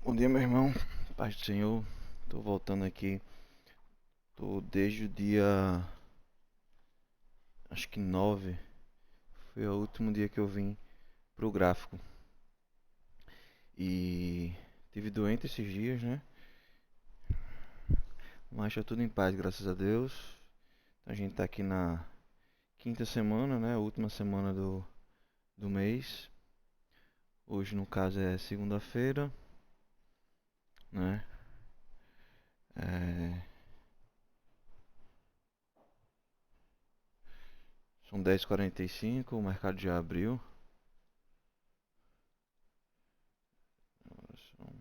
Bom dia, meu irmão. Paz do Senhor. Tô voltando aqui. Tô desde o dia, acho que 9. Foi o último dia que eu vim pro gráfico. E tive doente esses dias, né? Mas tá tudo em paz, graças a Deus. A gente tá aqui na quinta semana, né? Última semana do mês. Hoje, no caso, é segunda-feira, né? É, são 10h45, o mercado já abriu. São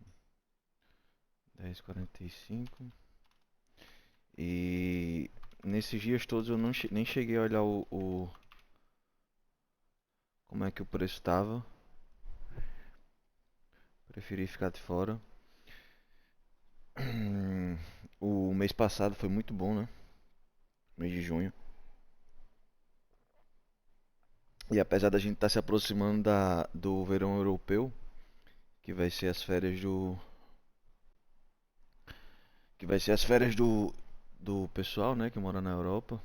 10h45. E nesses dias todos eu não nem cheguei a olhar como é que o preço estava. Preferi ficar de fora. O mês passado foi muito bom, né? Mês de junho. E apesar da gente estar se aproximando do verão europeu, que vai ser as férias que vai ser as férias do pessoal, né, que mora na Europa.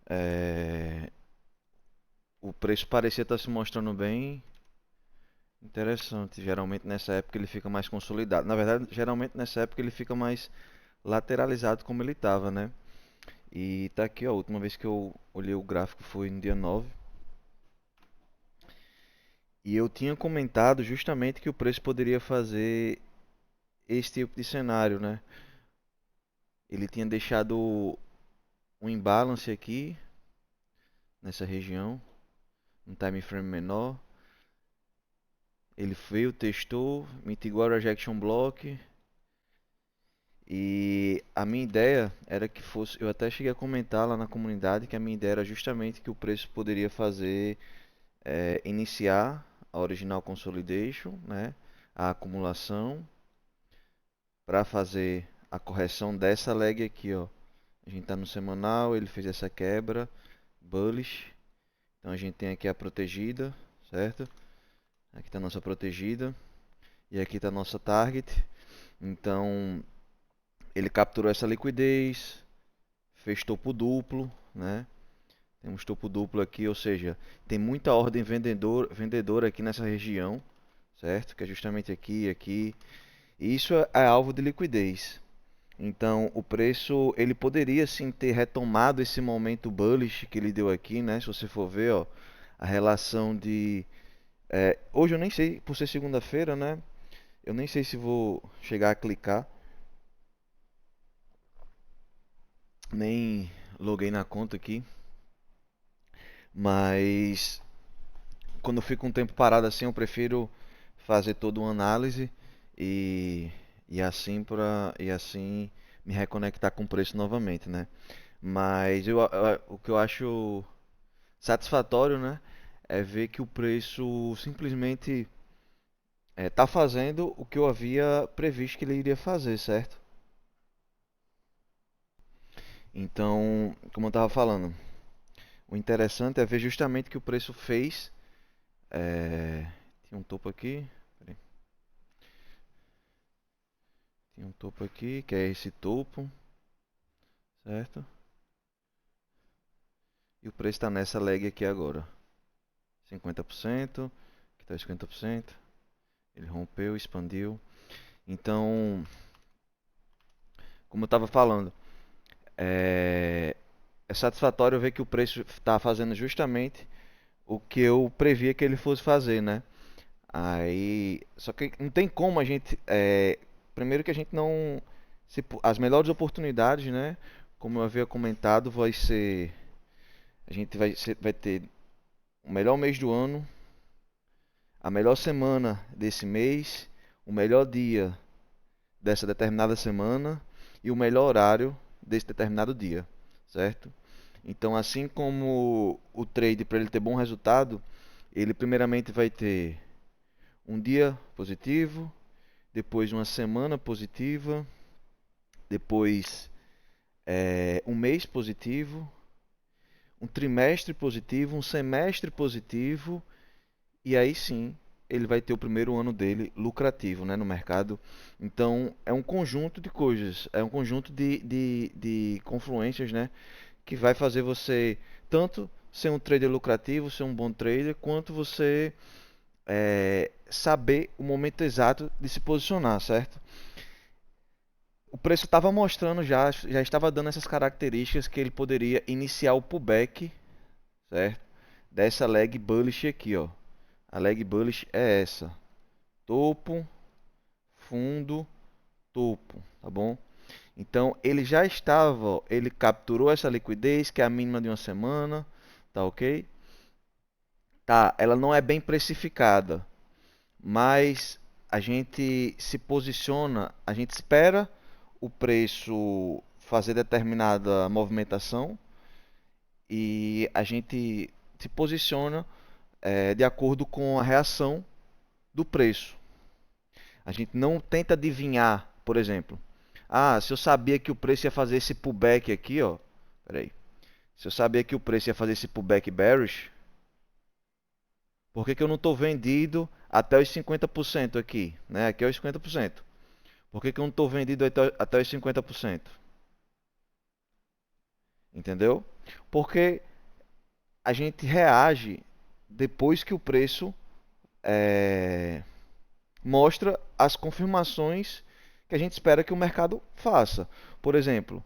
É, o preço parecia estar se mostrando bem interessante. Geralmente nessa época ele fica mais consolidado. Na verdade, geralmente nessa época ele fica mais lateralizado como ele estava, né? E tá aqui, ó, a última vez que eu olhei o gráfico foi no dia 9. E eu tinha comentado justamente que o preço poderia fazer esse tipo de cenário, né? Ele tinha deixado um imbalance aqui nessa região, um time frame menor. Ele veio, testou, mitigou a rejection block. E a minha ideia era que fosse, eu até cheguei a comentar lá na comunidade que a minha ideia era justamente que o preço poderia fazer iniciar a original consolidation, né, a acumulação, para fazer a correção dessa leg aqui, ó. A gente está no semanal, ele fez essa quebra, bullish. Então a gente tem aqui a protegida, certo? Aqui está a nossa protegida e aqui está a nossa target. Então ele capturou essa liquidez, fez topo duplo, né? Temos topo duplo aqui, ou seja, tem muita ordem vendedora aqui nessa região, certo? Que é justamente aqui, aqui. E isso é alvo de liquidez. Então, o preço ele poderia sim ter retomado esse momento bullish que ele deu aqui, né? Se você for ver, ó, a relação de hoje eu nem sei, por ser segunda-feira, né? Eu nem sei se vou chegar a clicar, nem loguei na conta aqui, mas quando eu fico um tempo parado assim, eu prefiro fazer toda uma análise e, e assim me reconectar com o preço novamente, né? Mas o que eu acho satisfatório, né, é ver que o preço simplesmente está fazendo o que eu havia previsto que ele iria fazer, certo? Então, como eu estava falando, o interessante é ver justamente que o preço fez. Tinha um topo aqui. Peraí. Tinha um topo aqui, que é esse topo, certo? E o preço está nessa leg aqui agora. 50%, aqui está 50%. Ele rompeu, expandiu. Então, como eu estava falando, é satisfatório ver que o preço está fazendo justamente o que eu previa que ele fosse fazer, né? Aí, só que não tem como a gente, primeiro que a gente não, as melhores oportunidades, né? Como eu havia comentado, a gente vai ter o melhor mês do ano, a melhor semana desse mês, o melhor dia dessa determinada semana e o melhor horário desse determinado dia, certo? Então, assim como o trade para ele ter bom resultado, ele primeiramente vai ter um dia positivo, depois uma semana positiva, depois um mês positivo, um trimestre positivo, um semestre positivo e aí sim ele vai ter o primeiro ano dele lucrativo, né, no mercado. Então é um conjunto de coisas, é um conjunto de confluências, né, que vai fazer você tanto ser um trader lucrativo, ser um bom trader, quanto você saber o momento exato de se posicionar, certo? O preço estava mostrando já estava dando essas características que ele poderia iniciar o pullback, certo? Dessa leg bullish aqui, ó. A leg bullish é essa: topo, fundo, topo, tá bom? Então ele já estava, ó, ele capturou essa liquidez, que é a mínima de uma semana, tá ok? Tá, ela não é bem precificada, mas a gente se posiciona, a gente espera o preço fazer determinada movimentação e a gente se posiciona de acordo com a reação do preço. A gente não tenta adivinhar, por exemplo, se eu sabia que o preço ia fazer esse pullback aqui, ó, peraí. Se eu sabia que o preço ia fazer esse pullback bearish, por que que eu não estou vendido até os 50% aqui, né? Aqui é os 50%. Por que que eu não estou vendido até os 50%? Entendeu? Porque a gente reage depois que o preço mostra as confirmações que a gente espera que o mercado faça. Por exemplo,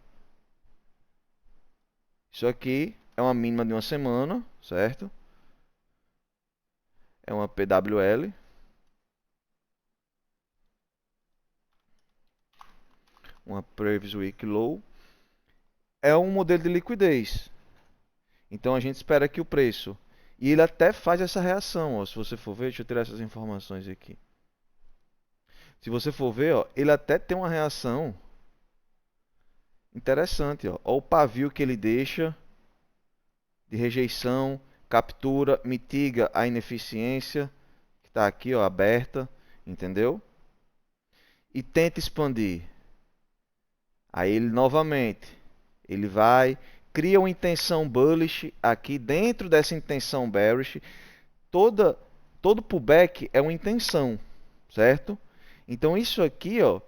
isso aqui é uma mínima de uma semana, certo? É uma PWL. Uma Previous Week Low. É um modelo de liquidez. Então a gente espera que o preço. E ele até faz essa reação, ó, se você for ver, deixa eu tirar essas informações aqui. Se você for ver, ó, ele até tem uma reação interessante, ó. Ó o pavio que ele deixa de rejeição, captura, mitiga a ineficiência que está aqui, ó, aberta, entendeu? E tenta expandir. Aí ele novamente, ele vai, cria uma intenção bullish aqui dentro dessa intenção bearish. Todo pullback é uma intenção, certo? Então isso aqui, ó,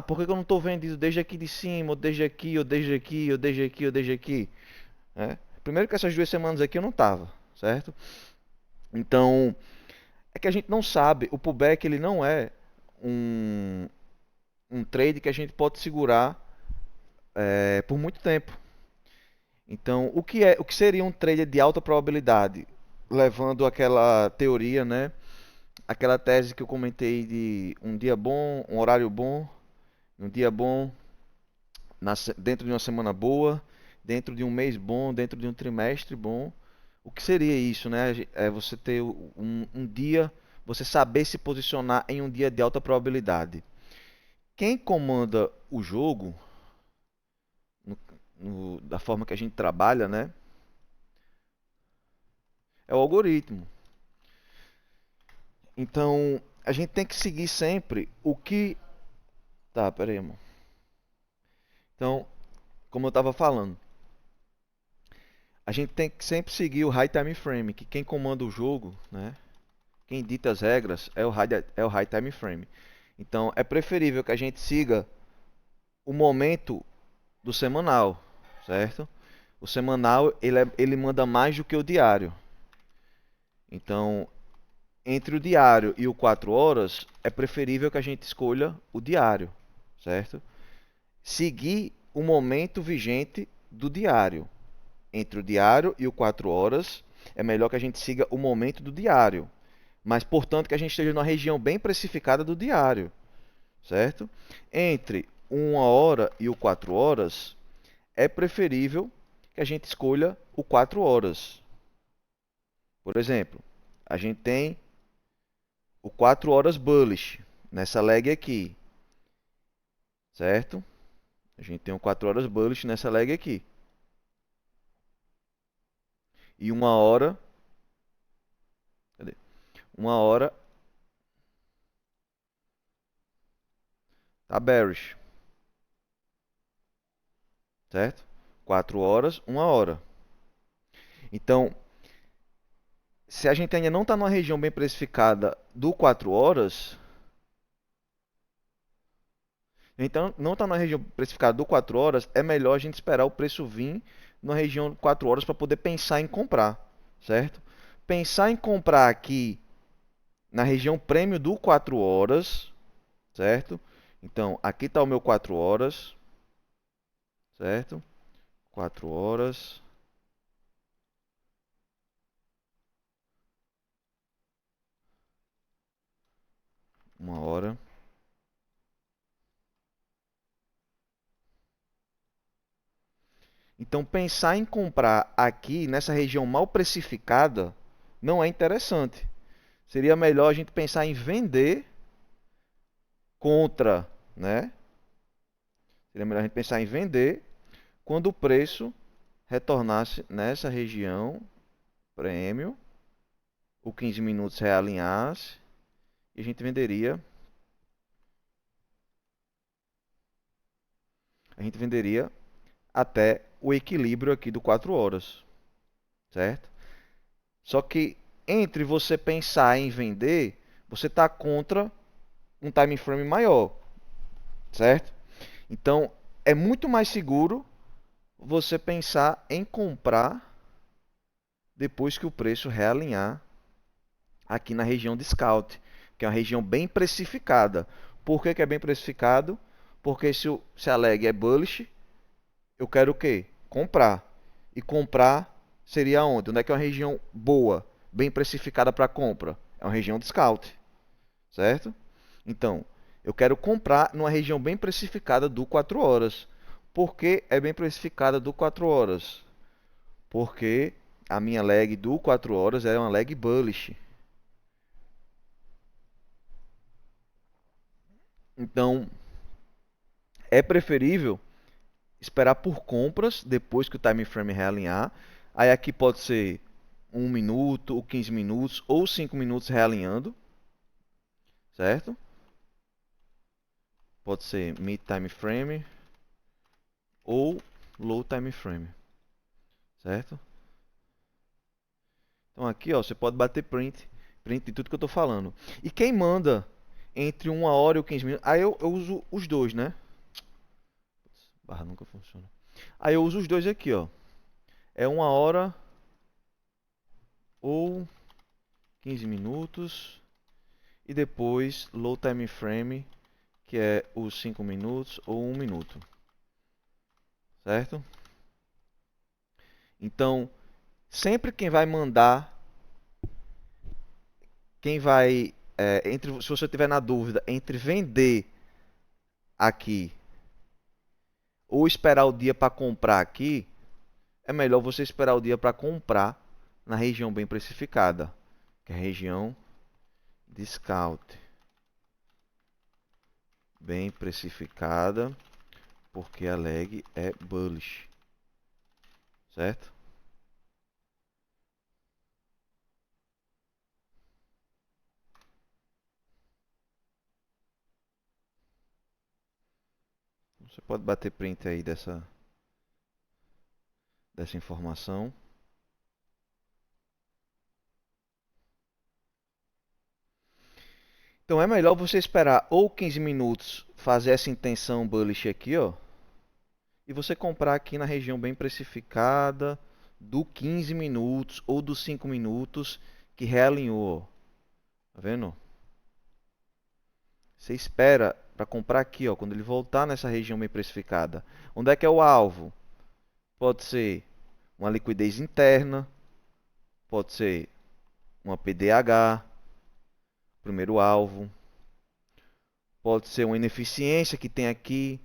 por que eu não estou vendido desde aqui de cima, ou desde aqui, ou desde aqui, ou desde aqui, ou desde aqui? Né? Primeiro que essas 2 semanas aqui eu não estava, certo? Então, é que a gente não sabe, o pullback ele não é um, um trade que a gente pode segurar por muito tempo. Então, o que seria um trade de alta probabilidade? Levando aquela teoria, né? Aquela tese que eu comentei de um dia bom, um horário bom, um dia bom, dentro de uma semana boa, dentro de um mês bom, dentro de um trimestre bom. O que seria isso, né? É você ter um dia, você saber se posicionar em um dia de alta probabilidade. Quem comanda o jogo, da forma que a gente trabalha, né? É o algoritmo. Então, a gente tem que seguir sempre o que. Tá, pera aí, irmão. Então, como eu estava falando, a gente tem que sempre seguir o high time frame, que quem comanda o jogo, né? Quem dita as regras é o high time frame. Então, é preferível que a gente siga o momento do semanal, certo? O semanal ele manda mais do que o diário. Então, entre o diário e o 4 horas, é preferível que a gente escolha o diário, certo? Seguir o momento vigente do diário. Entre o diário e o 4 horas, é melhor que a gente siga o momento do diário. Mas, portanto, que a gente esteja numa região bem precificada do diário, certo? Entre 1 hora e o 4 horas, é preferível que a gente escolha o 4 horas. Por exemplo, a gente tem o 4 horas bullish nessa leg aqui, certo? A gente tem o 4 horas bullish nessa leg aqui. E 1 hora, cadê? 1 hora tá bearish, certo? 4 horas, 1 hora. Então, se a gente ainda não está numa região bem precificada do 4 horas, então não está numa região precificada do 4 horas, é melhor a gente esperar o preço vir na região 4 horas para poder pensar em comprar, certo? Pensar em comprar aqui na região prêmio do 4 horas, certo? Então, aqui está o meu 4 horas, certo? 4 horas, 1 hora. Então, pensar em comprar aqui nessa região mal precificada não é interessante. Seria melhor a gente pensar em vender contra, né? Seria melhor a gente pensar em vender quando o preço retornasse nessa região prêmio, o 15 minutos realinhasse e a gente venderia até o equilíbrio aqui do 4 horas, certo? Só que entre você pensar em vender, você está contra um time frame maior, certo? Então é muito mais seguro você pensar em comprar depois que o preço realinhar aqui na região de scout, que é uma região bem precificada. Por que é bem precificado? Porque se a leg é bullish, eu quero o quê? Comprar. E comprar seria onde? Onde é que é uma região boa, bem precificada para compra? É uma região de scout, certo? Então, eu quero comprar numa região bem precificada do 4 horas. Por que é bem precificada do 4 horas? Porque a minha leg do 4 horas é uma leg bullish. Então, é preferível esperar por compras depois que o time frame realinhar. Aí aqui pode ser 1 minuto, ou 15 minutos, ou 5 minutos realinhando, certo? Pode ser mid time frame ou low time frame, certo? Então aqui, ó, você pode bater print de tudo que eu estou falando. E quem manda entre 1 hora e 15 minutos? Aí eu uso os dois, né? Barra nunca funciona. Aí eu uso os dois aqui, ó. É 1 hora ou 15 minutos. E depois low time frame, que é os 5 minutos ou 1 minuto. Certo? Então, sempre quem vai mandar, quem vai, se você tiver na dúvida entre vender aqui ou esperar o dia para comprar aqui, é melhor você esperar o dia para comprar na região bem precificada, que é a região de scout. Bem precificada, porque a leg é bullish, certo? Você pode bater print aí dessa informação. Então é melhor você esperar ou 15 minutos, fazer essa intenção bullish aqui, ó, e você comprar aqui na região bem precificada do 15 minutos ou dos 5 minutos que realinhou, ó. Tá vendo? Você espera para comprar aqui, ó, quando ele voltar nessa região bem precificada. Onde é que é o alvo? Pode ser uma liquidez interna, pode ser uma PDH, primeiro alvo, pode ser uma ineficiência que tem aqui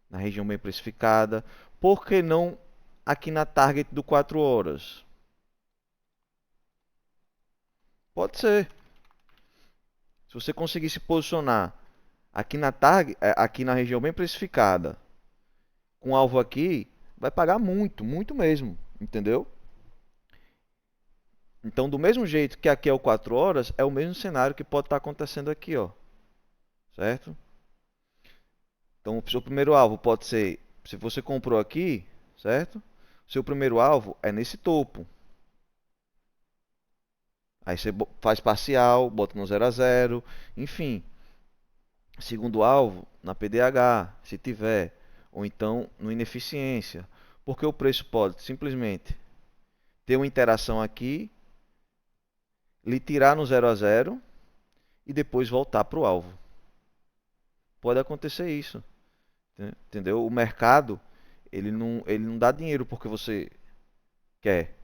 na região bem precificada. Por que não aqui na target do 4 horas? Pode ser. Se você conseguir se posicionar aqui na target, aqui na região bem precificada, com alvo aqui, vai pagar muito, muito mesmo, entendeu? Então, do mesmo jeito que aqui é o 4 horas, é o mesmo cenário que pode estar acontecendo aqui, ó. Certo? Então, o seu primeiro alvo pode ser, se você comprou aqui, certo? Seu primeiro alvo é nesse topo. Aí você faz parcial, bota no 0 a 0, enfim. Segundo alvo, na PDH, se tiver, ou então no ineficiência. Porque o preço pode simplesmente ter uma interação aqui, lhe tirar no 0 a 0 e depois voltar para o alvo. Pode acontecer isso, entendeu? O mercado, ele não dá dinheiro porque você quer,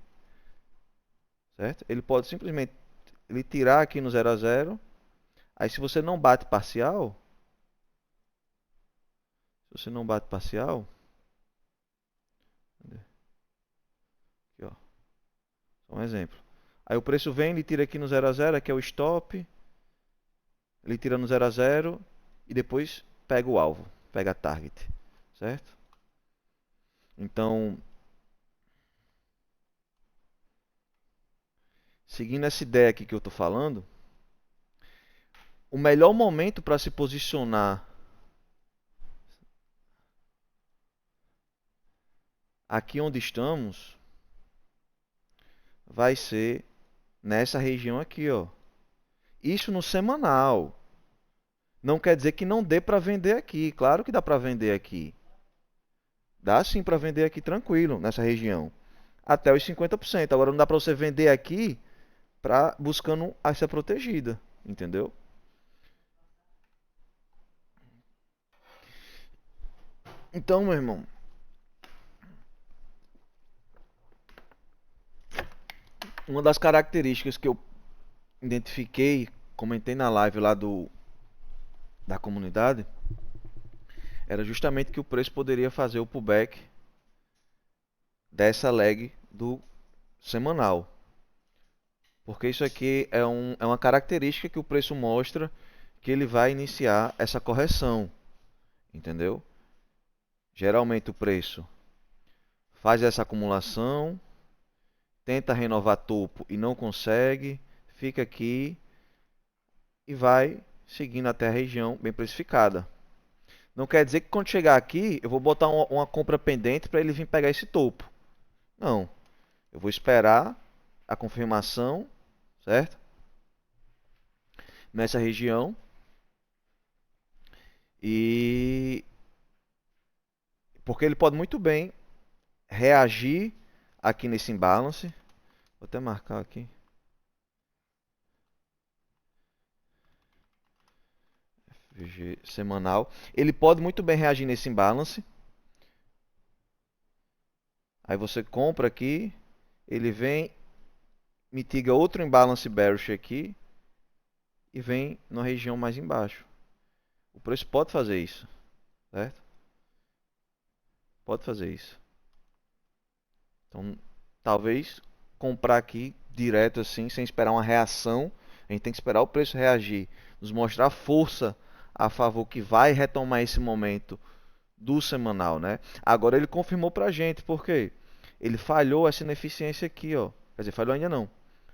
certo? Ele pode simplesmente lhe tirar aqui no 0 a 0. Aí se você não bate parcial, se você não bate parcial, aqui, ó, só um exemplo. Aí o preço vem, ele tira aqui no 0 a 0, aqui é o stop, ele tira no 0 a 0 e depois pega o alvo, pega a target, certo? Então, seguindo essa ideia aqui que eu estou falando, o melhor momento para se posicionar aqui onde estamos vai ser nessa região aqui, ó. Isso no semanal. Não quer dizer que não dê para vender aqui. Claro que dá para vender aqui. Dá sim para vender aqui tranquilo, nessa região. Até os 50%. Agora não dá para você vender aqui buscando essa protegida. Entendeu? Então, meu irmão, uma das características que eu identifiquei, comentei na live lá da comunidade, era justamente que o preço poderia fazer o pullback dessa leg do semanal. Porque isso aqui é uma característica que o preço mostra que ele vai iniciar essa correção. Entendeu? Geralmente o preço faz essa acumulação, tenta renovar topo e não consegue, fica aqui e vai seguindo até a região bem precificada. Não quer dizer que quando chegar aqui eu vou botar uma compra pendente para ele vir pegar esse topo. Não. Eu vou esperar a confirmação, certo? Nessa região. E porque ele pode muito bem reagir aqui nesse imbalance. Vou até marcar aqui. FVG semanal. Ele pode muito bem reagir nesse imbalance. Aí você compra aqui, ele vem, mitiga outro imbalance bearish aqui e vem na região mais embaixo. O preço pode fazer isso, certo? Pode fazer isso. Então, talvez comprar aqui direto assim, sem esperar uma reação. A gente tem que esperar o preço reagir, nos mostrar força a favor que vai retomar esse momento do semanal, né? Agora ele confirmou pra gente, por quê? Ele falhou essa ineficiência aqui, ó. Quer dizer, falhou ainda não.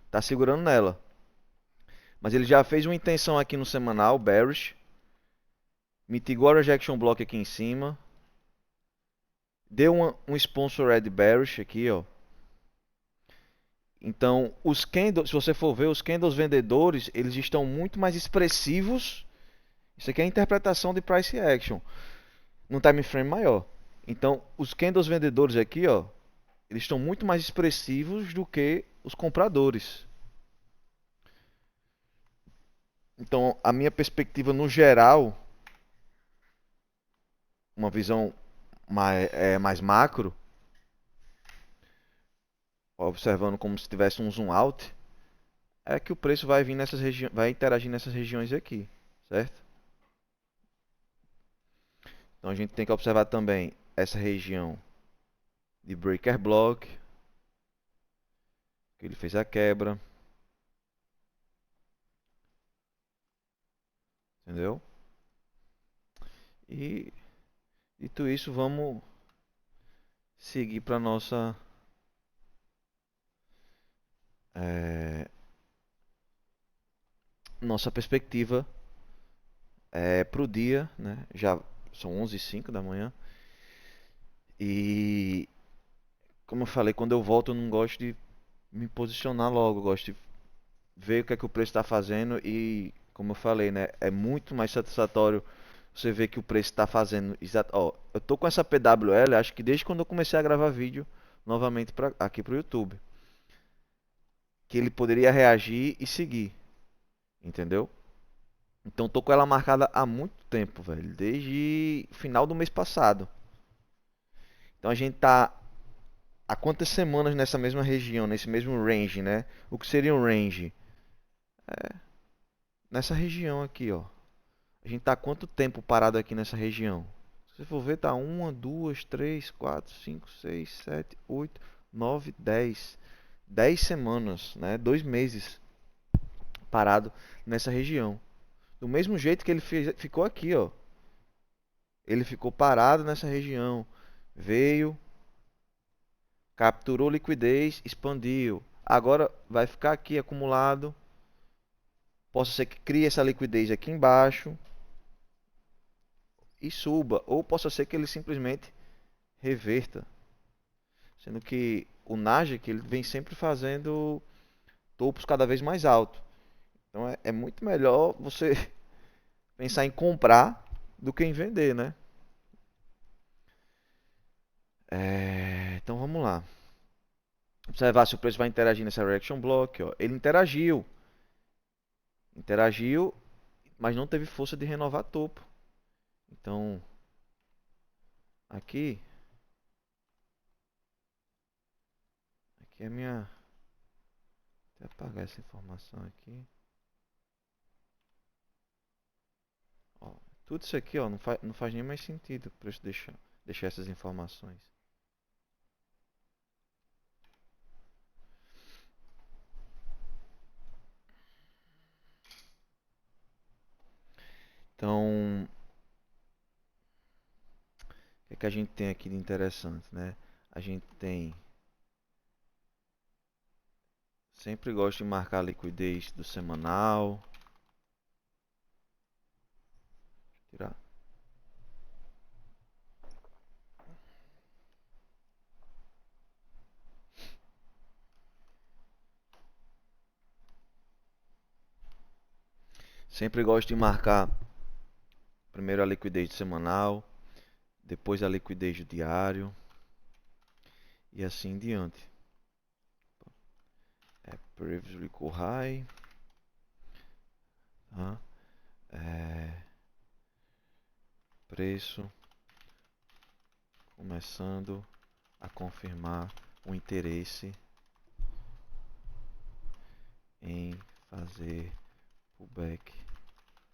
Tá segurando nela. Mas ele já fez uma intenção aqui no semanal, bearish. Mitigou a rejection block aqui em cima. Deu um sponsored bearish aqui, ó. Então, os candles, se você for ver, os candles vendedores, eles estão muito mais expressivos. Isso aqui é a interpretação de price action, num time frame maior. Então, os candles vendedores aqui, ó, eles estão muito mais expressivos do que os compradores. Então, a minha perspectiva no geral, uma visão mais macro, observando como se tivesse um zoom out, é que o preço vai vir nessas regiões, vai interagir nessas regiões aqui, certo? Então a gente tem que observar também essa região de breaker block, que ele fez a quebra, entendeu? E dito isso, vamos seguir para é, nossa perspectiva para o dia, né? Já são 11h05 da manhã. E como eu falei, quando eu volto eu não gosto de me posicionar logo, eu gosto de ver o que é que o preço está fazendo e, como eu falei, né, é muito mais satisfatório você ver que o preço está fazendo exato. Ó, eu tô com essa PWL, acho que desde quando eu comecei a gravar vídeo novamente aqui pro YouTube, que ele poderia reagir e seguir, entendeu? Então tô com ela marcada há muito tempo, velho, desde final do mês passado. Então a gente tá há quantas semanas nessa mesma região, nesse mesmo range, né? O que seria um range? Nessa região aqui, ó. A gente tá há quanto tempo parado aqui nessa região? Se você for ver, tá uma, duas, três, quatro, cinco, seis, sete, oito, nove, 10. 10 semanas, né? 2 meses parado nessa região. Do mesmo jeito que ele ficou aqui, ó. Ele ficou parado nessa região. Veio, capturou liquidez, expandiu. Agora vai ficar aqui acumulado. Possa ser que crie essa liquidez aqui embaixo e suba, ou possa ser que ele simplesmente reverta, sendo que o Najak ele vem sempre fazendo topos cada vez mais altos. Então é muito melhor você pensar em comprar do que em vender, né? Então vamos lá. Observar se o preço vai interagir nessa reaction block. Ó. Ele interagiu, mas não teve força de renovar topo. Então aqui, aqui é a minha. Vou até apagar essa informação aqui. Ó, tudo isso aqui ó, não faz nem mais sentido para eu deixar essas informações. Então, o que é que a gente tem aqui de interessante, né? A gente tem. Sempre gosto de marcar a liquidez do semanal. Tirar. Sempre gosto de marcar primeiro a liquidez do semanal, depois a liquidez do diário e assim em diante. Previous Recall High. Tá? Preço começando a confirmar o interesse em fazer pullback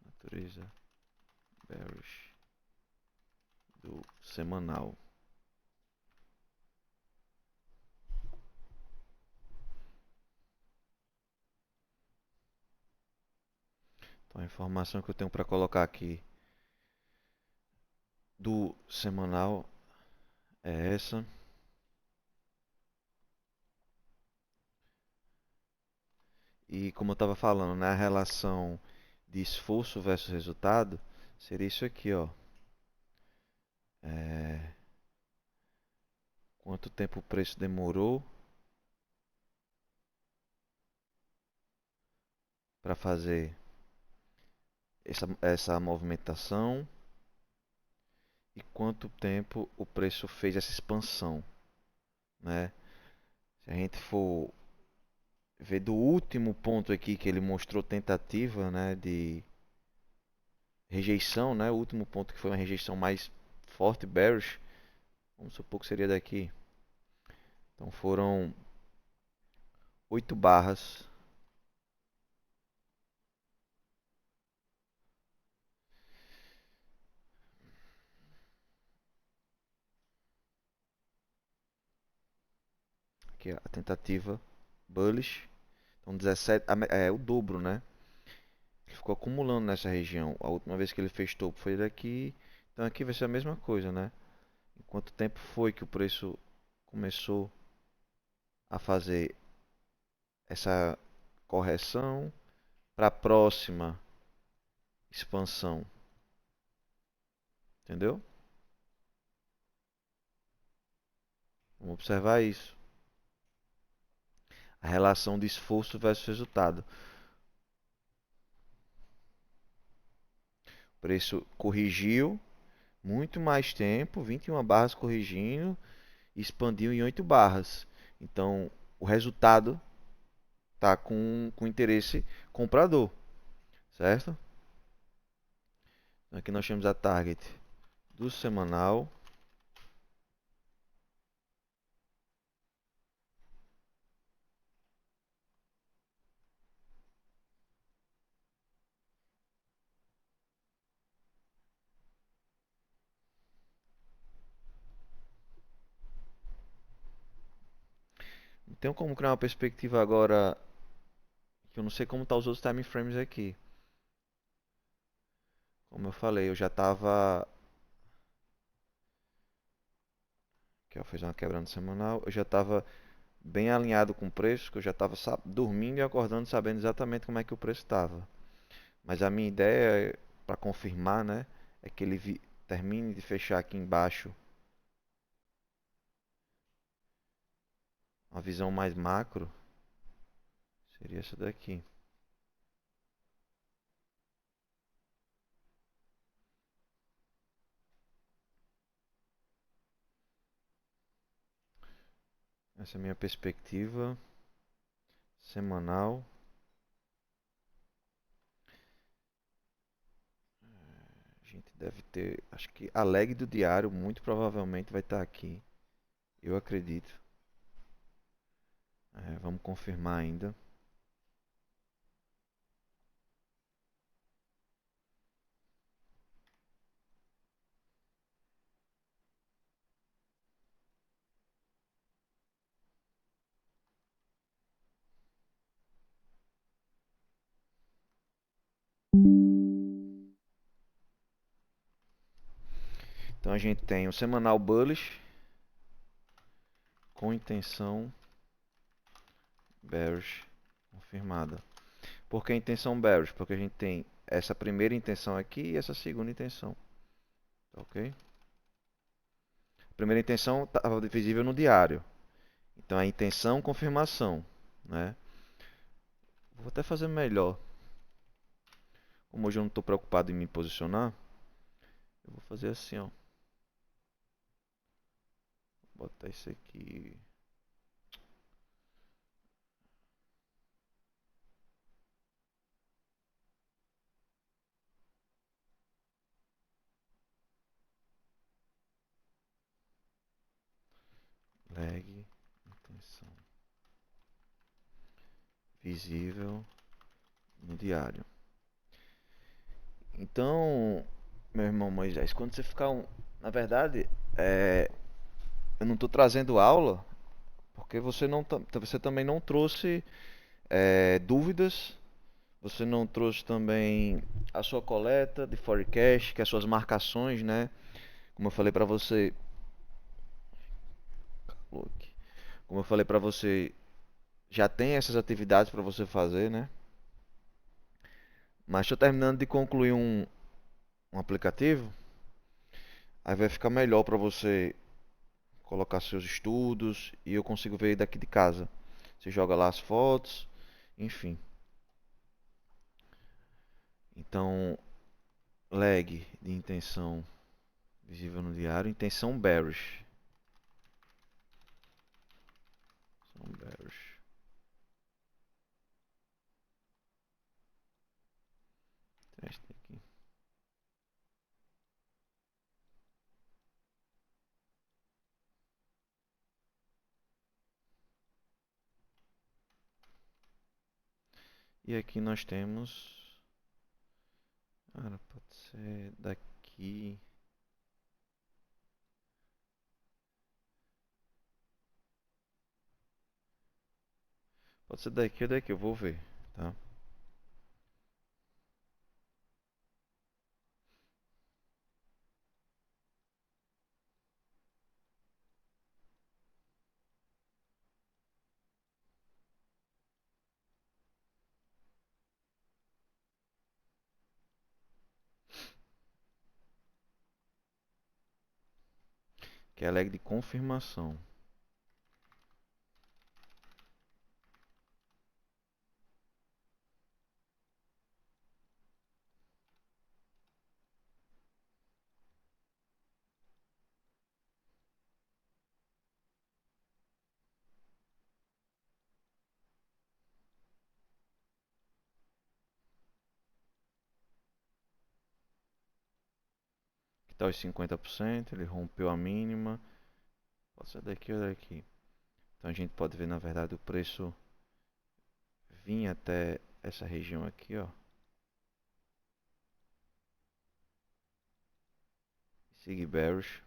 natureza bearish do semanal. Então a informação que eu tenho para colocar aqui do semanal é essa. E como eu estava falando, né, a relação de esforço versus resultado seria isso aqui, ó. É, quanto tempo o preço demorou para fazer essa movimentação e quanto tempo o preço fez essa expansão, né? Se a gente for ver do último ponto aqui que ele mostrou tentativa, né, de rejeição, né? O último ponto que foi uma rejeição mais forte, bearish, vamos supor que seria daqui. Então foram 8 barras. Aqui a tentativa bullish. Então 17 é o dobro, né? Ele ficou acumulando nessa região. A última vez que ele fez topo foi daqui. Então aqui vai ser a mesma coisa, né? Em quanto tempo foi que o preço começou a fazer essa correção para a próxima expansão? Entendeu? Vamos observar isso. A relação de esforço versus resultado. preço corrigiu muito mais tempo, 21 barras corrigindo, e expandiu em 8 barras. Então, o resultado está com interesse comprador, certo? Aqui nós temos a target do semanal. Não tenho como criar uma perspectiva agora, que eu não sei como estão os outros time frames aqui. Como eu falei, eu já estava. Que eu fiz uma quebra no semanal. Eu já estava bem alinhado com o preço, que eu já estava dormindo e acordando sabendo exatamente como é que o preço estava. Mas a minha ideia, para confirmar, né, é que ele termine de fechar aqui embaixo uma visão mais macro. Seria essa daqui. Essa é a minha perspectiva semanal. A gente deve ter, acho que a lag do diário muito provavelmente vai estar aqui. Eu acredito. Vamos confirmar ainda. Então a gente tem o semanal bullish com intenção bearish confirmada. Por que intenção bearish? Porque a gente tem essa primeira intenção aqui e essa segunda intenção. Ok? A primeira intenção estava visível no diário. Então a intenção confirmação, né? Vou até fazer melhor. Como hoje eu não estou preocupado em me posicionar, eu vou fazer assim, ó. Vou botar isso aqui. Lag, intenção visível no diário. Então, meu irmão Moisés, quando você ficar na verdade, eu não estou trazendo aula porque você não você também não trouxe dúvidas, você não trouxe também a sua coleta de forecast, que é as suas marcações, né? Como eu falei para você, como eu falei para você, já tem essas atividades para você fazer, né? Mas estou terminando de concluir um aplicativo, aí vai ficar melhor para você colocar seus estudos e eu consigo ver daqui de casa. Você joga lá as fotos, enfim. Então, lag de intenção visível no diário, intenção bearish. Intenção bearish. Teste aqui. E aqui nós temos. Cara, pode ser daqui. Pode ser daqui ou daqui, eu vou ver, tá? Que é a lag de confirmação. até os 50%, ele rompeu a mínima. Pode ser daqui ou daqui. Então a gente pode ver, na verdade, o preço vinha até essa região aqui, ó. Seguir bearish.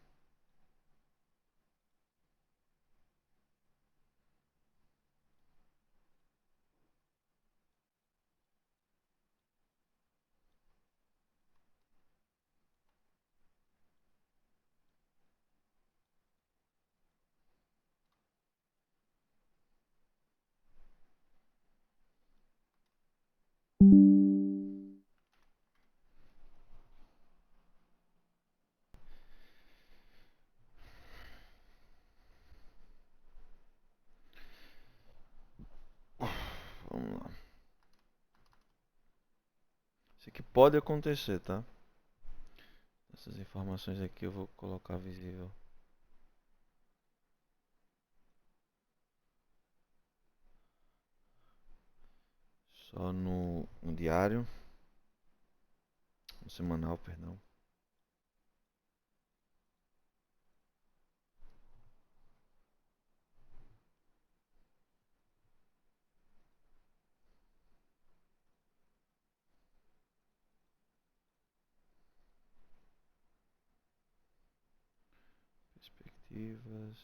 Vamos lá. Isso aqui pode acontecer, tá? Essas informações aqui eu vou colocar visível. Só no diário. No semanal, perdão. Perspectivas.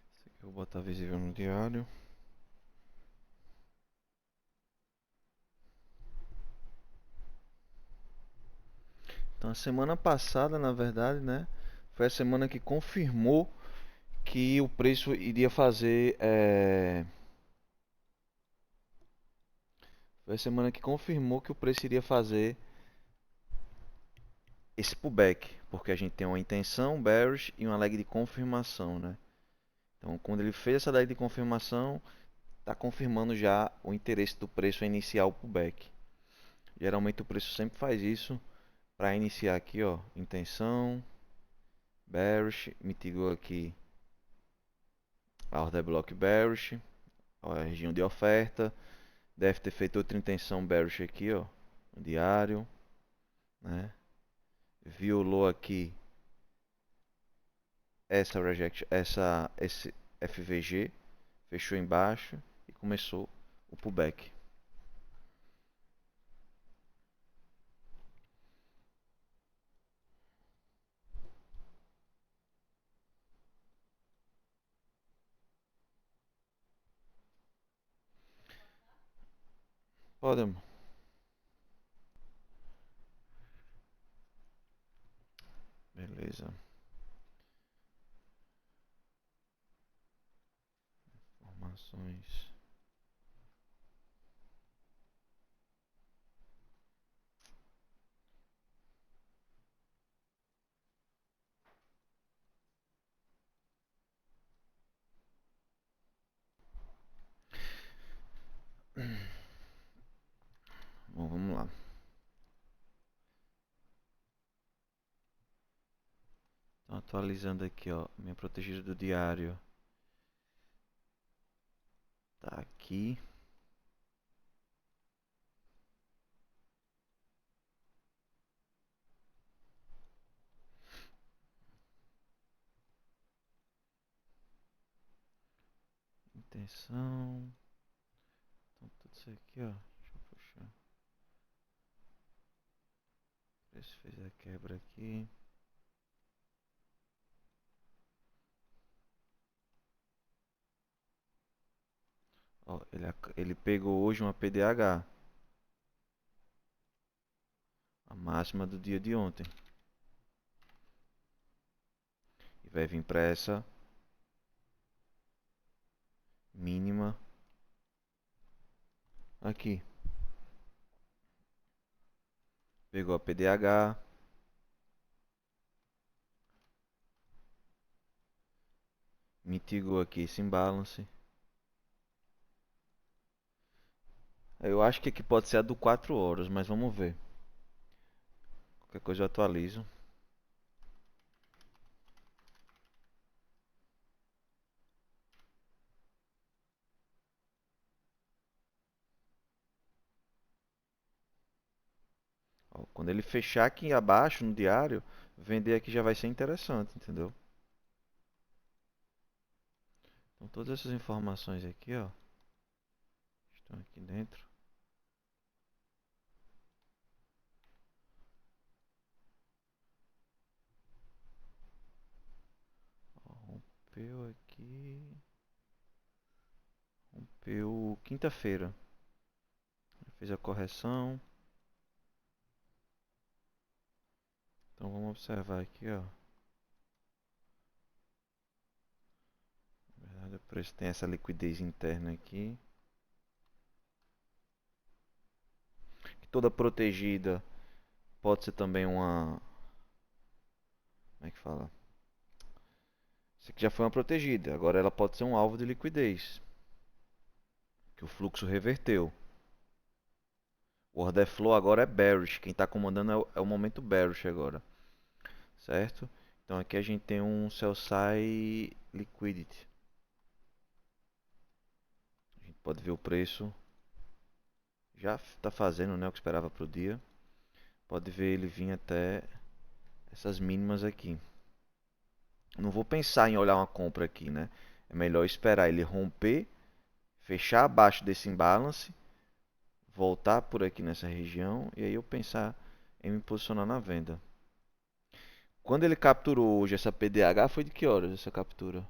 Isso aqui eu vou botar visível no diário. Então a semana passada, na verdade, né, foi a semana que confirmou que o preço iria fazer. Foi a semana que confirmou que o preço iria fazer esse pullback, porque a gente tem uma intenção bearish e uma leg de confirmação, né? Então, quando ele fez essa leg de confirmação, está confirmando já o interesse do preço a iniciar o pullback. Geralmente o preço sempre faz isso para iniciar aqui, ó, intenção bearish, mitigou aqui a order block bearish, ó, a região de oferta, deve ter feito outra intenção bearish aqui, ó, no diário, né? Violou aqui esse FVG, fechou embaixo e começou o pullback. Podemos. Beleza. Informações. Bom, vamos lá. Então, atualizando aqui, ó, minha protegida do diário tá aqui. Intenção. Então, tudo isso aqui, ó. Deixa eu puxar. O preço fez a quebra aqui. Ó, ele pegou hoje uma PDH. A máxima do dia de ontem. E vai vir para essa mínima aqui. Pegou a PDH. Mitigou aqui esse imbalance. Eu acho que aqui pode ser a do 4 horas, mas vamos ver. Qualquer coisa eu atualizo. Ó, quando ele fechar aqui abaixo no diário, vender aqui já vai ser interessante, entendeu? Então todas essas informações aqui, ó, estão aqui dentro. Ó, rompeu aqui. Rompeu quinta-feira. Fez a correção. Então vamos observar aqui, ó. Na verdade, o preço tem essa liquidez interna aqui. Que toda protegida pode ser também uma. Como é que fala? Isso aqui já foi uma protegida. Agora ela pode ser um alvo de liquidez. Que o fluxo reverteu. O order flow agora é bearish. Quem está comandando é o momento bearish agora. Certo? Então aqui a gente tem um sell side liquidity. A gente pode ver o preço. Já está fazendo, né, o que esperava para o dia. Pode ver ele vir até essas mínimas aqui. Não vou pensar em olhar uma compra aqui, né? É melhor esperar ele romper, fechar abaixo desse imbalance, voltar por aqui nessa região e aí eu pensar em me posicionar na venda. Quando ele capturou hoje essa PDH, foi de que horas essa captura?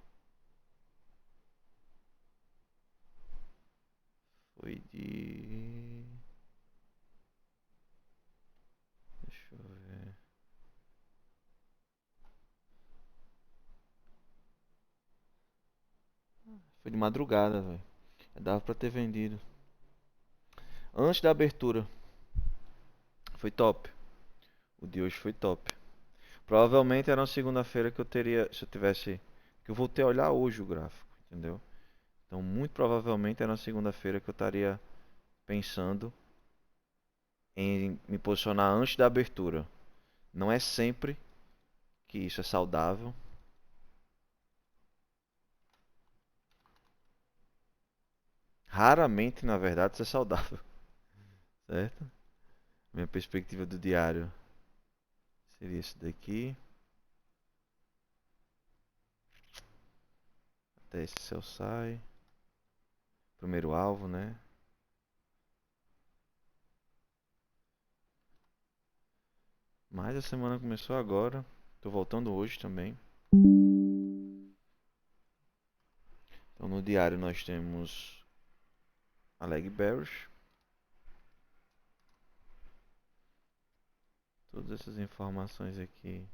Foi de... Deixa eu ver. Foi de madrugada, velho. Dava pra ter vendido. Antes da abertura. Foi top. O de hoje foi top. Provavelmente era uma segunda-feira que eu teria, se eu tivesse, que eu voltei a olhar hoje o gráfico, entendeu? Então, muito provavelmente era uma segunda-feira que eu estaria pensando em me posicionar antes da abertura. Não é sempre que isso é saudável. Raramente, na verdade, isso é saudável, certo? Minha perspectiva do diário seria isso daqui, até esse céu sai. Primeiro alvo, né? Mas a semana começou agora. Tô voltando hoje também. Então no diário nós temos a leg bearish. Todas essas informações aqui.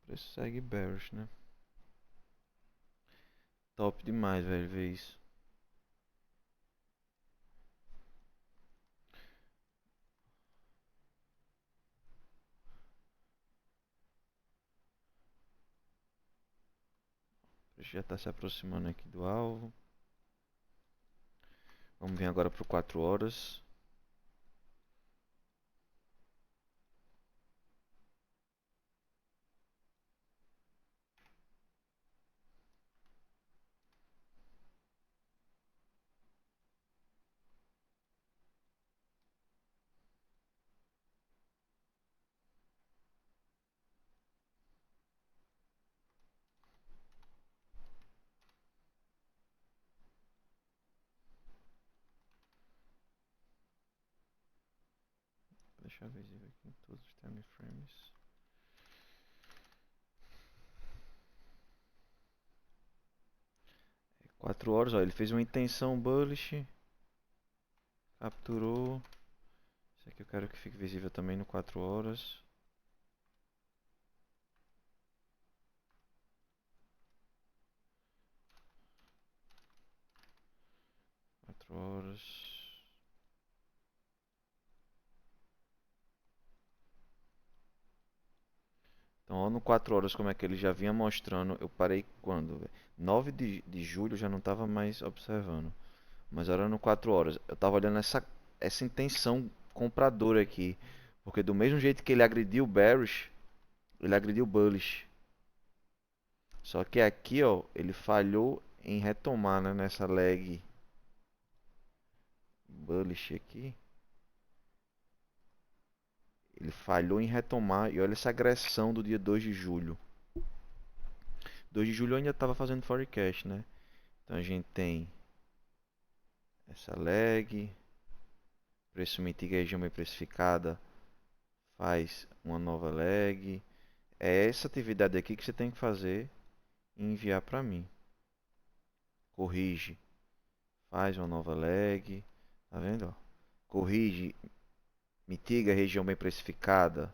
O preço segue bearish, né? Top demais, velho, ver isso. O preço já está se aproximando aqui do alvo. Vamos vir agora para o 4 horas. Deixa visível aqui em todos os time frames. É 4 horas, ó, ele fez uma intenção bullish. Capturou. Isso aqui eu quero que fique visível também no 4 horas. horas. Então, ó, no 4 horas, como é que ele já vinha mostrando. Eu parei quando, velho? 9 de julho eu já não estava mais observando. Mas era no 4 horas. Eu tava olhando essa intenção compradora aqui. Porque do mesmo jeito que ele agrediu o Bearish, ele agrediu o Bullish. Só que aqui, ó, ele falhou em retomar, né, nessa leg Bullish aqui. Ele falhou em retomar. E olha essa agressão do dia 2 de julho. 2 de julho eu ainda estava fazendo forecast, né? Então a gente tem essa leg. Preço mitiga região bem precificada. Faz uma nova leg. É essa atividade aqui que você tem que fazer e enviar para mim. Corrige. Faz uma nova leg. Tá vendo? Ó? Corrige. Mitiga a região bem precificada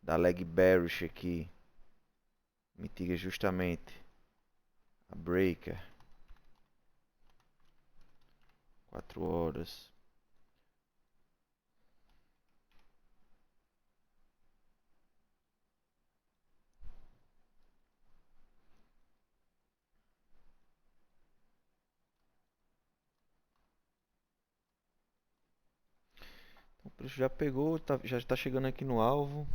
da leg bearish aqui. Mitiga justamente a breaker. 4 horas. Então, o preço já pegou, já está chegando aqui no alvo.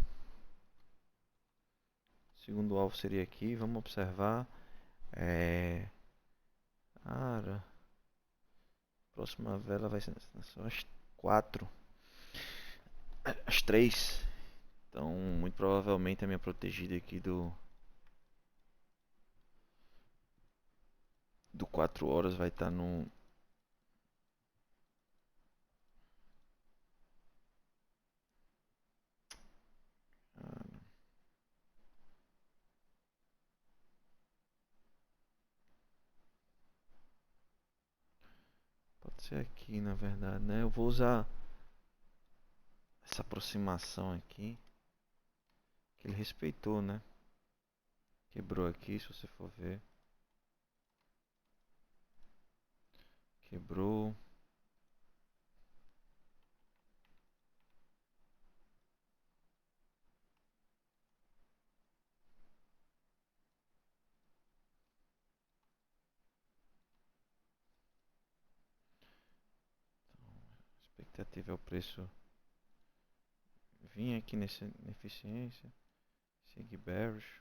Segundo alvo seria aqui, vamos observar. Cara, próxima vela vai ser são as 4, as 3. Então, muito provavelmente a minha protegida aqui do 4 horas vai estar no. Pode ser aqui, na verdade, né? Eu vou usar essa aproximação aqui. Que ele respeitou, né? Quebrou aqui, se você for ver. Quebrou. A expectativa é o preço vir aqui nessa ineficiência. Seguir bearish.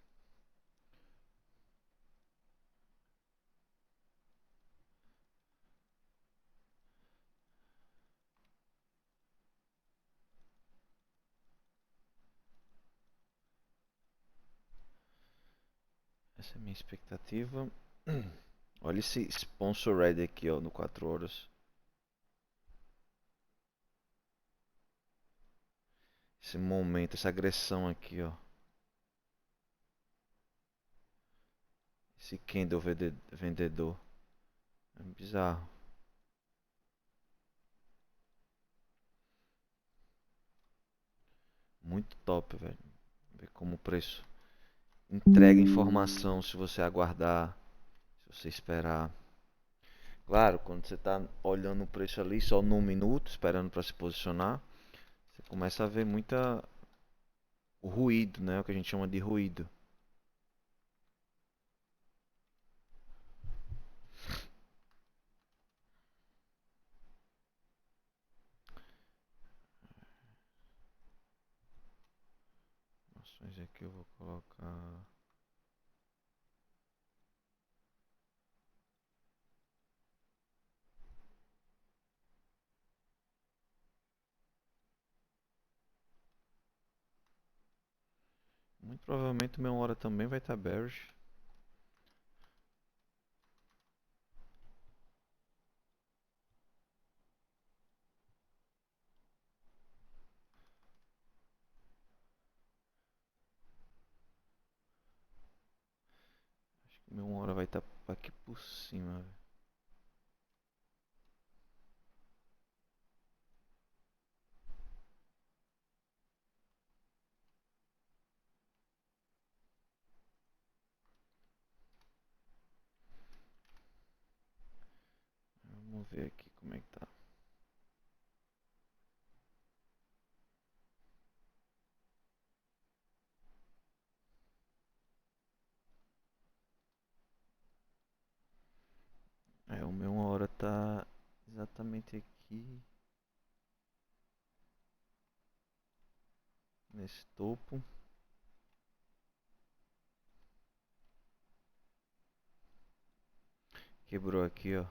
Essa é a minha expectativa. Olha esse sponsor red aqui, ó, no 4 horas. Esse momento, essa agressão aqui, ó. Esse candle vendedor. É bizarro. Muito top, velho. Ver como o preço entrega informação se você aguardar, se você esperar. Claro, quando você está olhando o preço ali só num minuto, esperando para se posicionar, você começa a ver muita o ruído, né? O que a gente chama de ruído. Ações aqui eu vou colocar. Muito provavelmente o meu hora também vai estar bearish. Acho que o meu hora vai estar aqui por cima, velho. Vamos meu 1 hora tá exatamente aqui nesse topo. Quebrou aqui, ó.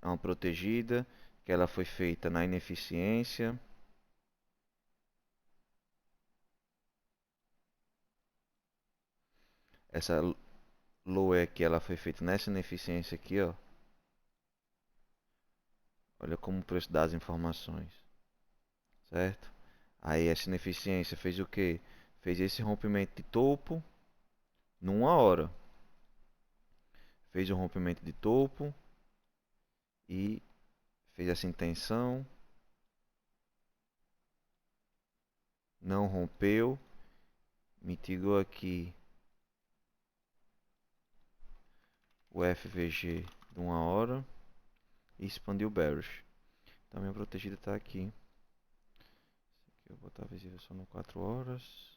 É uma protegida que ela foi feita na ineficiência. Essa low aqui ela foi feita nessa ineficiência aqui, ó. Olha como o preço das informações, certo? Aí essa ineficiência fez o quê? Fez esse rompimento de topo numa hora. Fez o rompimento de topo e fez essa intenção. Não rompeu. Mitigou aqui o FVG de 1 hora e expandiu o bearish. Então minha protegida está aqui. Aqui eu vou botar visível só no 4 horas.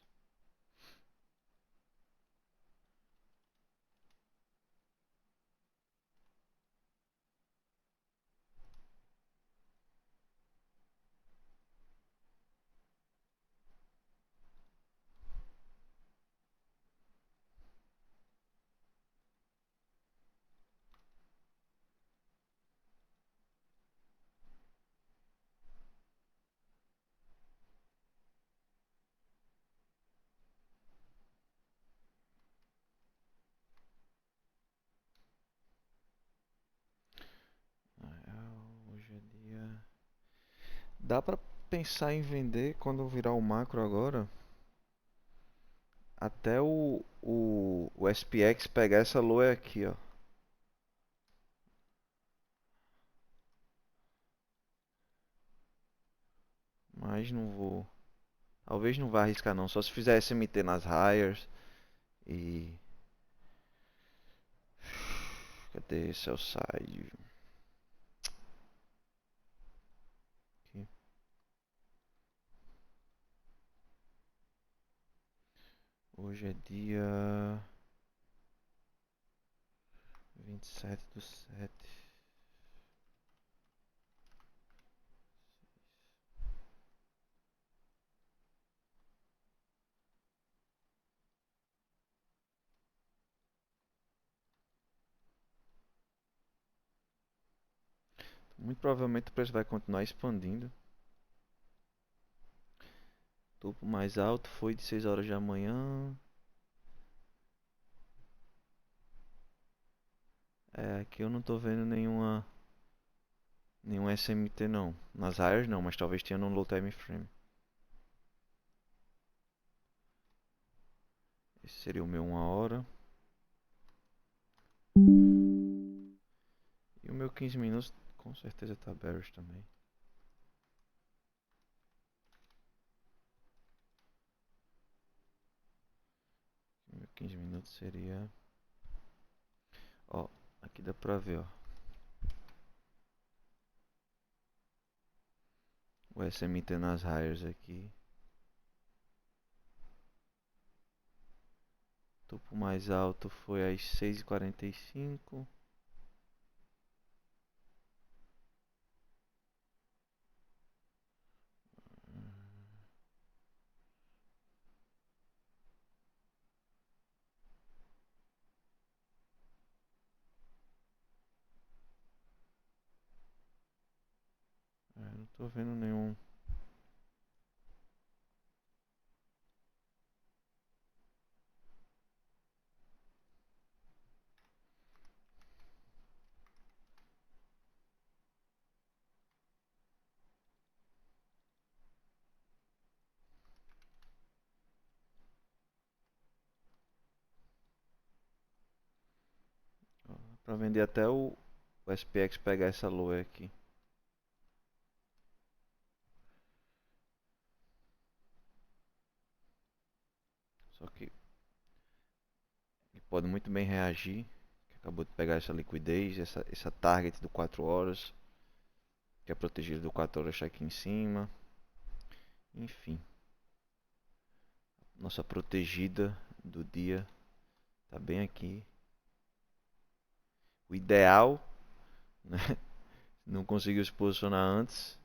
Hoje é dia. Dá para pensar em vender quando virar o macro agora. Até o SPX pegar essa low aqui, ó. Mas não vou. Talvez não vá arriscar não. Só se fizer SMT nas hires. E. Cadê esse side? Aqui. Hoje é dia 27/7. Muito provavelmente o preço vai continuar expandindo. Topo mais alto foi de 6 horas da manhã. Aqui eu não tô vendo nenhum SMT não. Nas hires não, mas talvez tenha no low time frame. Esse seria o meu 1 hora. E o meu 15 minutos com certeza tá bearish também. O meu 15 minutos seria... Ó, aqui dá pra ver, ó. O SMT nas hires aqui. Topo mais alto foi às 6h45. Não tô vendo nenhum. Ó, pra vender até o SPX pegar essa low aqui. Só que ele pode muito bem reagir. Que acabou de pegar essa liquidez, essa target do 4 horas. Que é protegido do 4 horas está aqui em cima. Enfim. Nossa protegida do dia Tá bem aqui. O ideal, né? Não conseguiu se posicionar antes.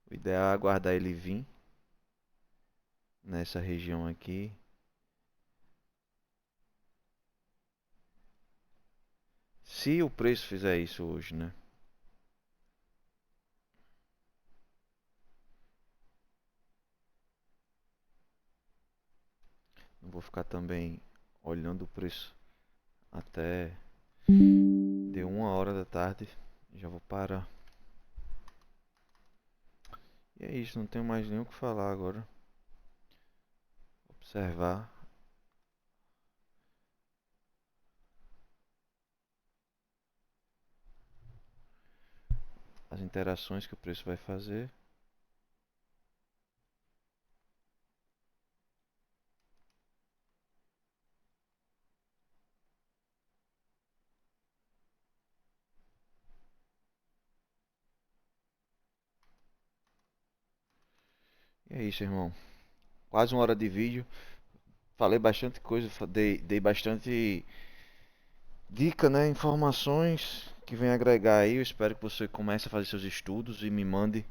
O ideal é aguardar ele vir nessa região aqui. Se o preço fizer isso hoje, né? Não vou ficar também olhando o preço até deu 1 hora da tarde. Já vou parar. E é isso, não tenho mais nem o que falar agora. Observar as interações que o preço vai fazer. E é isso, irmão. Quase 1 hora de vídeo. Falei bastante coisa, dei bastante dica, né? Informações que vem agregar aí. Eu espero que você comece a fazer seus estudos e me mande,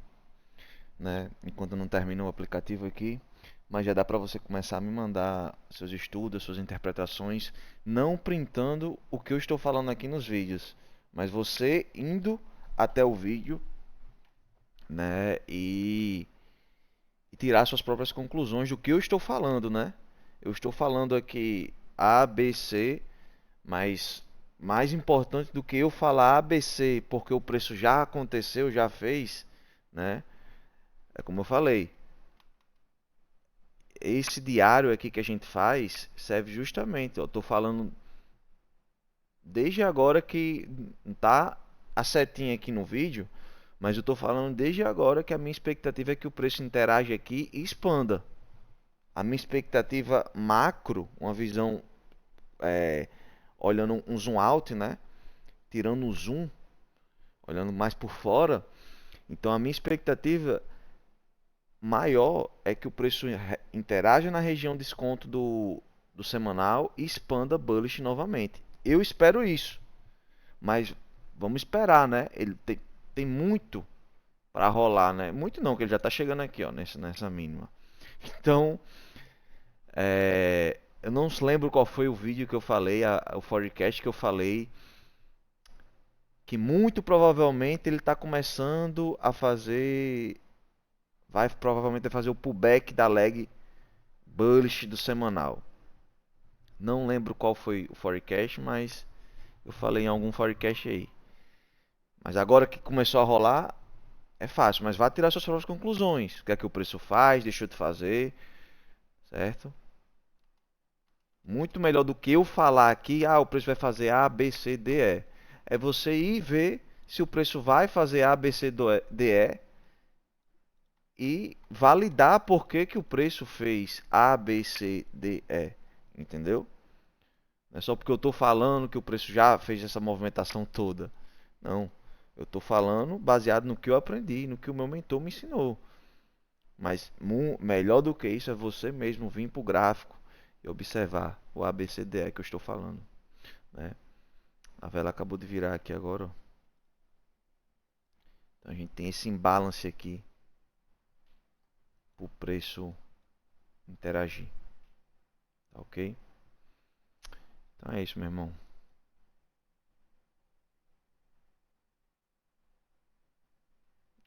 né? Enquanto eu não termino o aplicativo aqui. Mas já dá para você começar a me mandar seus estudos, suas interpretações, não printando o que eu estou falando aqui nos vídeos, mas você indo até o vídeo, né? E tirar suas próprias conclusões do que eu estou falando, né? Eu estou falando aqui A, B, C, mas mais importante do que eu falar A, B, C, porque o preço já aconteceu, já fez, né? É como eu falei, esse diário aqui que a gente faz serve justamente, eu tô falando desde agora que tá a setinha aqui no vídeo, mas eu tô falando desde agora que a minha expectativa é que o preço interage aqui e expanda. A minha expectativa macro, uma visão olhando um zoom out, né? Tirando o zoom, olhando mais por fora. Então a minha expectativa maior é que o preço interaja na região de desconto do semanal e expanda bullish novamente. Eu espero isso, mas vamos esperar, né? Ele tem muito para rolar, né? Muito não, que ele já está chegando aqui, ó, nessa mínima. Então, eu não lembro qual foi o vídeo que eu falei, o forecast que eu falei, que muito provavelmente ele está começando a fazer, vai provavelmente fazer o pullback da leg bullish do semanal. Não lembro qual foi o forecast, mas eu falei em algum forecast aí. Mas agora que começou a rolar, é fácil, mas vá tirar suas próprias conclusões. O que é que o preço faz, deixou de fazer, certo? Muito melhor do que eu falar aqui, o preço vai fazer A, B, C, D, E. É você ir ver se o preço vai fazer A, B, C, D, E e validar por que que o preço fez A, B, C, D, E. Entendeu? Não é só porque eu estou falando que o preço já fez essa movimentação toda. Não. Eu estou falando baseado no que eu aprendi, no que o meu mentor me ensinou. Mas melhor do que isso é você mesmo vir para o gráfico e observar o ABCDE que eu estou falando, né? A vela acabou de virar aqui agora, ó. Então a gente tem esse imbalance aqui para o preço interagir, tá ok? Então é isso, meu irmão.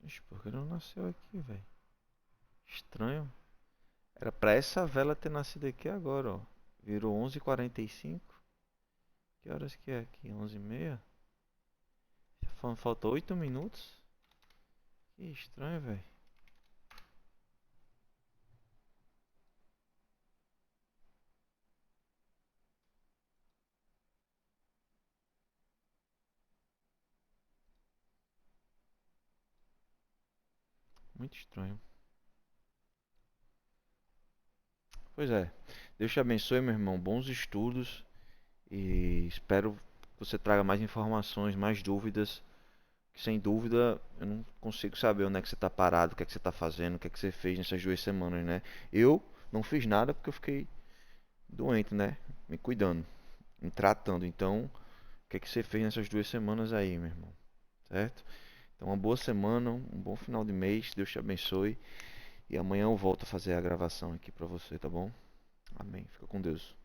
Ixi, por que não nasceu aqui, velho? Estranho. Era para essa vela ter nascido aqui agora, ó. Virou 11h45. Que horas que é aqui? 11h30? Faltou 8 minutos. Que estranho, velho. Muito estranho. Pois é. Deus te abençoe, meu irmão. Bons estudos. E espero que você traga mais informações, mais dúvidas. Que sem dúvida eu não consigo saber onde é que você está parado, o que é que você está fazendo, o que é que você fez nessas 2 semanas, né? Eu não fiz nada porque eu fiquei doente, né? Me cuidando. em tratando. Então, o que é que você fez nessas 2 semanas aí, meu irmão? Certo? Então, uma boa semana, um bom final de mês, Deus te abençoe. E amanhã eu volto a fazer a gravação aqui pra você, tá bom? Amém. Fica com Deus.